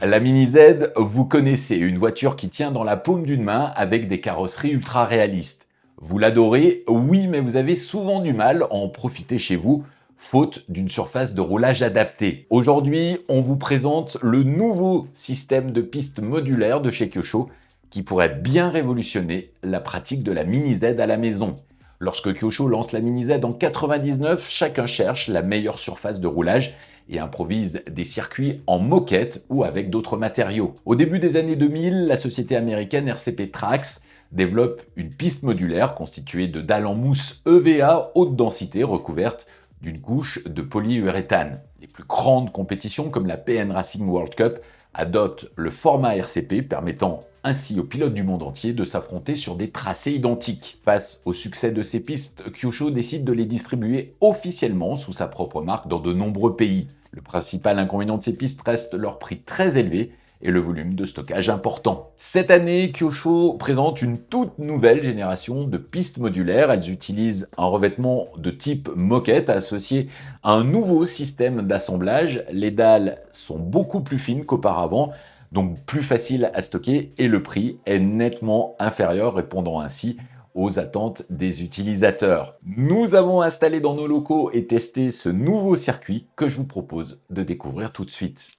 La Mini Z, vous connaissez, une voiture qui tient dans la paume d'une main avec des carrosseries ultra réalistes. Vous l'adorez? Oui, mais vous avez souvent du mal à en profiter chez vous, faute d'une surface de roulage adaptée. Aujourd'hui, on vous présente le nouveau système de piste modulaire de chez Kyosho qui pourrait bien révolutionner la pratique de la Mini Z à la maison. Lorsque Kyosho lance la Mini Z en 99, chacun cherche la meilleure surface de roulage et improvise des circuits en moquette ou avec d'autres matériaux. Au début des années 2000, la société américaine RCP Trax développe une piste modulaire constituée de dalles en mousse EVA haute densité recouvertes d'une couche de polyuréthane. Les plus grandes compétitions comme la PN Racing World Cup adoptent le format RCP, permettant ainsi aux pilotes du monde entier de s'affronter sur des tracés identiques. Face au succès de ces pistes, Kyosho décide de les distribuer officiellement sous sa propre marque dans de nombreux pays. Le principal inconvénient de ces pistes reste leur prix très élevé et le volume de stockage important. Cette année, Kyosho présente une toute nouvelle génération de pistes modulaires. Elles utilisent un revêtement de type moquette associé à un nouveau système d'assemblage. Les dalles sont beaucoup plus fines qu'auparavant, donc plus faciles à stocker, et le prix est nettement inférieur, répondant ainsi aux attentes des utilisateurs. Nous avons installé dans nos locaux et testé ce nouveau circuit que je vous propose de découvrir tout de suite.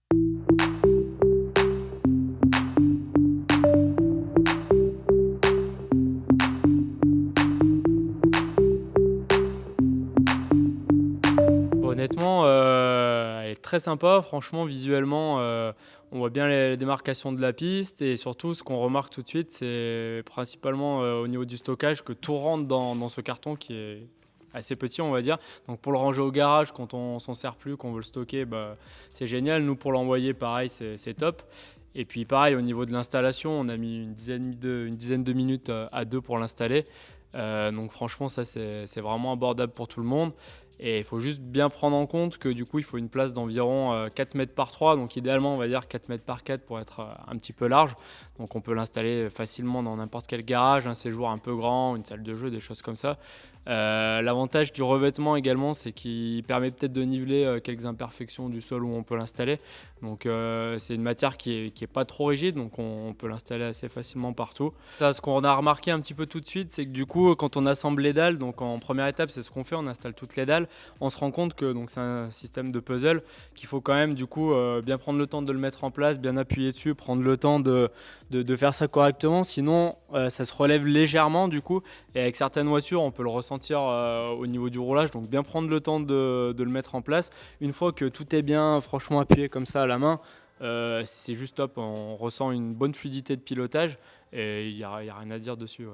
Honnêtement, elle est très sympa. Franchement, visuellement, on voit bien les démarcations de la piste et surtout, ce qu'on remarque tout de suite, c'est principalement au niveau du stockage que tout rentre dans ce carton qui est assez petit, on va dire. Donc pour le ranger au garage, quand on s'en sert plus, qu'on veut le stocker, bah, c'est génial. Nous, pour l'envoyer, pareil, c'est top. Et puis pareil, au niveau de l'installation, on a mis une dizaine de minutes à deux pour l'installer. Donc franchement, ça, c'est vraiment abordable pour tout le monde. Et il faut juste bien prendre en compte que du coup, il faut une place d'environ 4 mètres par 3. Donc idéalement, on va dire 4 mètres par 4 pour être un petit peu large. Donc on peut l'installer facilement dans n'importe quel garage, un séjour un peu grand, une salle de jeu, des choses comme ça. L'avantage du revêtement également, c'est qu'il permet peut-être de niveler quelques imperfections du sol où on peut l'installer. Donc c'est une matière qui est pas trop rigide, donc on peut l'installer assez facilement partout. Ça, ce qu'on a remarqué un petit peu tout de suite, c'est que du coup, quand on assemble les dalles, donc en première étape, c'est ce qu'on fait, on installe toutes les dalles. On se rend compte que c'est un système de puzzle, qu'il faut quand même du coup bien prendre le temps de le mettre en place, bien appuyer dessus, prendre le temps de faire ça correctement, sinon ça se relève légèrement du coup, et avec certaines voitures on peut le ressentir au niveau du roulage, donc bien prendre le temps de le mettre en place. Une fois que tout est bien franchement appuyé comme ça à la main, c'est juste top, on ressent une bonne fluidité de pilotage et il n'y a rien à dire dessus. Ouais.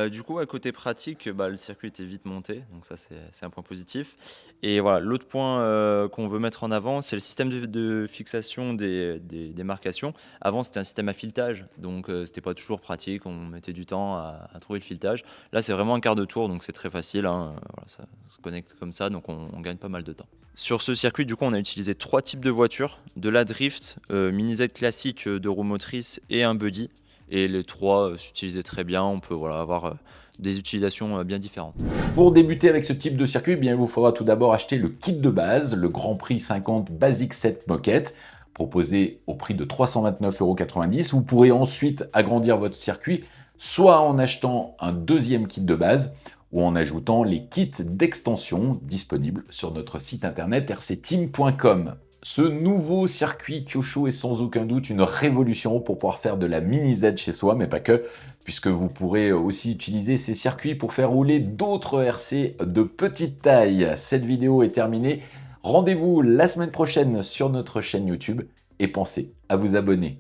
Du coup, à côté pratique, le circuit était vite monté, donc ça c'est un point positif. Et voilà, l'autre point qu'on veut mettre en avant, c'est le système de fixation des marcations. Avant, c'était un système à filetage, donc c'était pas toujours pratique, on mettait du temps à trouver le filetage. Là, c'est vraiment un quart de tour, donc c'est très facile, hein, voilà, ça se connecte comme ça, donc on gagne pas mal de temps. Sur ce circuit, du coup, on a utilisé 3 types de voitures, de la drift, mini Z classique, 2 roues motrices et un buddy. Et les 3 s'utilisaient très bien, on peut avoir des utilisations bien différentes. Pour débuter avec ce type de circuit, il vous faudra tout d'abord acheter le kit de base, le Grand Prix 50 Basic Set Moquette, proposé au prix de 329,90 €. Vous pourrez ensuite agrandir votre circuit, soit en achetant un deuxième kit de base, ou en ajoutant les kits d'extension disponibles sur notre site internet rcteam.com. Ce nouveau circuit Kyosho est sans aucun doute une révolution pour pouvoir faire de la Mini Z chez soi, mais pas que, puisque vous pourrez aussi utiliser ces circuits pour faire rouler d'autres RC de petite taille. Cette vidéo est terminée. Rendez-vous la semaine prochaine sur notre chaîne YouTube et pensez à vous abonner.